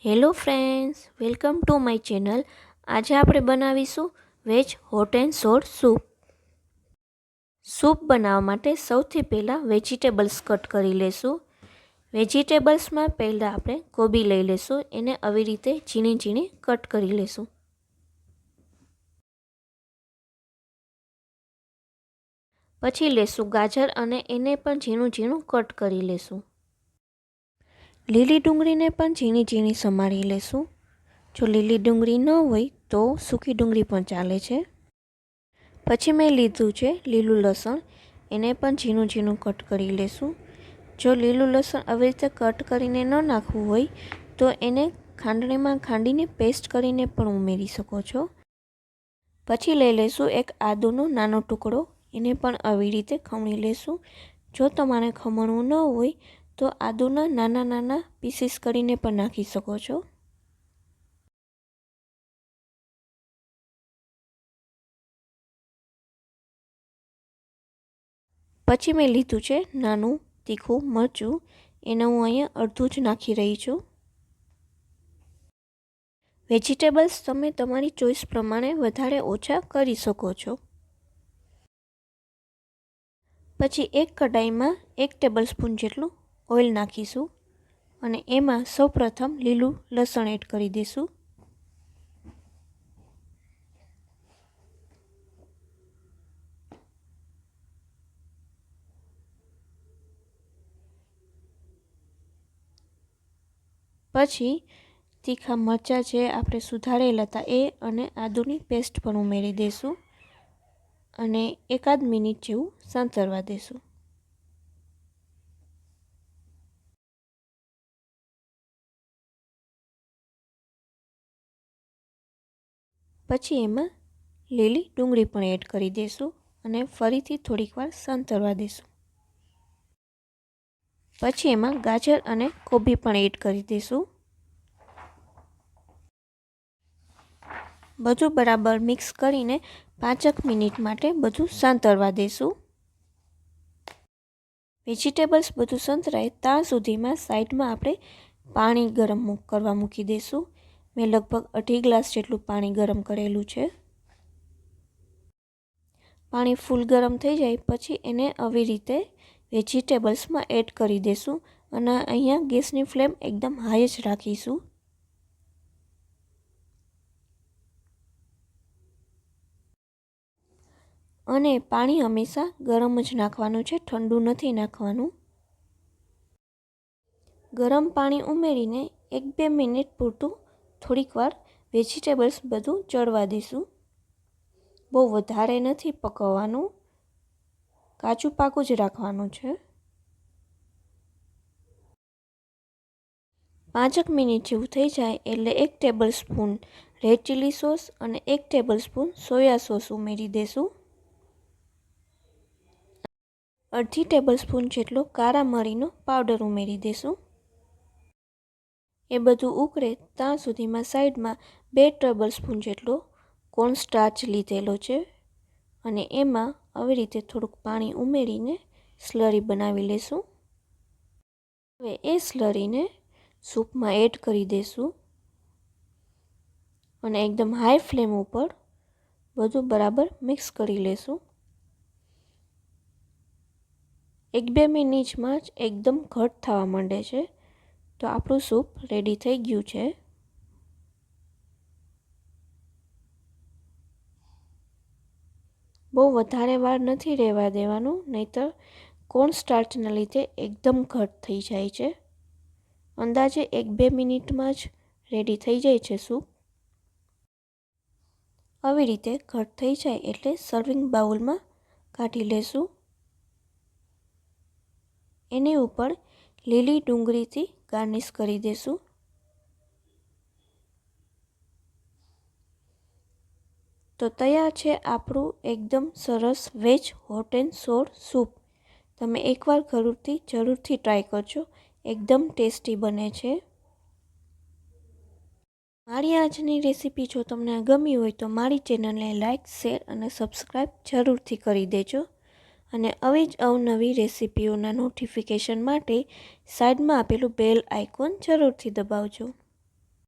Hello friends, welcome to my channel. આજે આપણે બનાવીશું વેજ હોટ એન્ડ સોર સૂપ. સૂપ બનાવવા માટે સૌથી પહેલાં વેજીટેબલ્સ કટ કરી લેશું. વેજીટેબલ્સમાં પહેલાં આપણે કોબી લઈ લેશું. એને આવી રીતે ઝીણી ઝીણી કટ કરી લેશું. પછી લેશું ગાજર અને એને પણ ઝીણું ઝીણું કટ કરી લેશું. લીલી ડુંગળીને પણ ઝીણી ઝીણી સમારી લેશું. જો લીલી ડુંગળી ન હોય તો સૂકી ડુંગળી પણ ચાલે છે. પછી મેં લીધું છે લીલું લસણ, એને પણ ઝીણું ઝીણું કટ કરી લેશું. જો લીલું લસણ આવી રીતે કટ કરીને ન નાખવું હોય તો એને ખાંડણીમાં ખાંડીને પેસ્ટ કરીને પણ ઉમેરી શકો છો. પછી લઈ લેશું એક આદુનો નાનો ટુકડો, એને પણ આવી રીતે ખમણી લેશું. જો તમારે ખમણવું ન હોય તો આદુના નાના નાના પીસીસ કરીને પણ નાખી શકો છો. પછી મેં લીધું છે નાનું તીખું મરચું, એને હું અહીંયા અડધું જ નાખી રહી છું. વેજીટેબલ્સ તમે તમારી ચોઈસ પ્રમાણે વધારે ઓછા કરી શકો છો. પછી એક કઢાઈમાં 1 ટેબલસ્પૂન જેટલું ઓઇલ નાખીશું અને એમાં સૌપ્રથમ લીલું લસણ એડ કરી દઈશું. પછી તીખા મરચાં જે આપણે સુધારેલા હતા એ અને આદુની પેસ્ટ પણ ઉમેરી દઈશું અને એકાદ મિનિટ જેવું સાંતળવા દઈશું. પછી એમાં લીલી ડુંગળી પણ એડ કરી દઈશું અને ફરીથી થોડીક વાર સાંતળવા દઈશું. પછી એમાં ગાજર અને કોબી પણ એડ કરી દઈશું. બધું બરાબર મિક્સ કરીને 5 મિનિટ માટે બધું સાંતળવા દઈશું. વેજીટેબલ્સ બધું સંતરાય ત્યાં સુધીમાં સાઈડમાં આપણે પાણી ગરમ કરવા મૂકી દઈશું. મેં લગભગ 2.5 ગ્લાસ જેટલું પાણી ગરમ કરેલું છે. પાણી ફૂલ ગરમ થઈ જાય પછી એને આવી રીતે વેજીટેબલ્સમાં એડ કરી દઈશું અને અહીંયા ગેસની ફ્લેમ એકદમ હાઈ જ રાખીશું. અને પાણી હંમેશા ગરમ જ નાખવાનું છે, ઠંડુ નથી નાખવાનું. ગરમ પાણી ઉમેરીને 1-2 મિનિટ પૂરતું થોડીક વાર વેજીટેબલ્સ બધું ચડવા દઈશું. બહુ વધારે નથી પકવવાનું, કાચું પાકું જ રાખવાનું છે. 5 મિનિટ જેવું થઈ જાય એટલે 1 ટેબલસ્પૂન રેડ ચીલી સોસ અને 1 ટેબલસ્પૂન સોયા સોસ ઉમેરી દઈશું. અડધી ટેબલસ્પૂન જેટલો કાળા મરીનો પાવડર ઉમેરી દઈશું. એ બધું ઉકળે ત્યાં સુધીમાં સાઈડમાં 2 ટેબલસ્પૂન જેટલો કોર્નસ્ટાર્ચ લીધેલો છે અને એમાં આવી રીતે થોડુંક પાણી ઉમેરીને સ્લરી બનાવી લેશું. હવે એ સ્લરીને સૂપમાં એડ કરી દઈશું અને એકદમ હાઈ ફ્લેમ ઉપર બધું બરાબર મિક્સ કરી લેશું. 1-2 મિનિટમાં જ એકદમ ઘટ થવા માંડે છે તો આપણું સૂપ રેડી થઈ ગયું છે. બહુ વધારે વાર નથી રહેવા દેવાનું, નહીંતર કોર્નસ્ટાર્ચના લીધે એકદમ ઘટ થઈ જાય છે. અંદાજે 1-2 મિનિટમાં જ રેડી થઈ જાય છે સૂપ. આવી રીતે ઘટ થઈ જાય એટલે સર્વિંગ બાઉલમાં કાઢી લેશું. એની ઉપર લીલી ડુંગળીથી ગાર્નિશ કરી દઈશું. તો તૈયાર છે આપણું એકદમ સરસ વેજ હોટ એન્ડ સોર સૂપ. તમે એકવાર જરૂરથી ટ્રાય કરજો, એકદમ ટેસ્ટી બને છે. મારી આજની રેસીપી જો તમને ગમી હોય તો મારી ચેનલને લાઇક, શેર અને સબસ્ક્રાઈબ જરૂરથી કરી દેજો અને આવી જ અવનવી રેસીપીઓના નોટિફિકેશન માટે સાઈડમાં આપેલું બેલ આઇકોન જરૂરથી દબાવજો.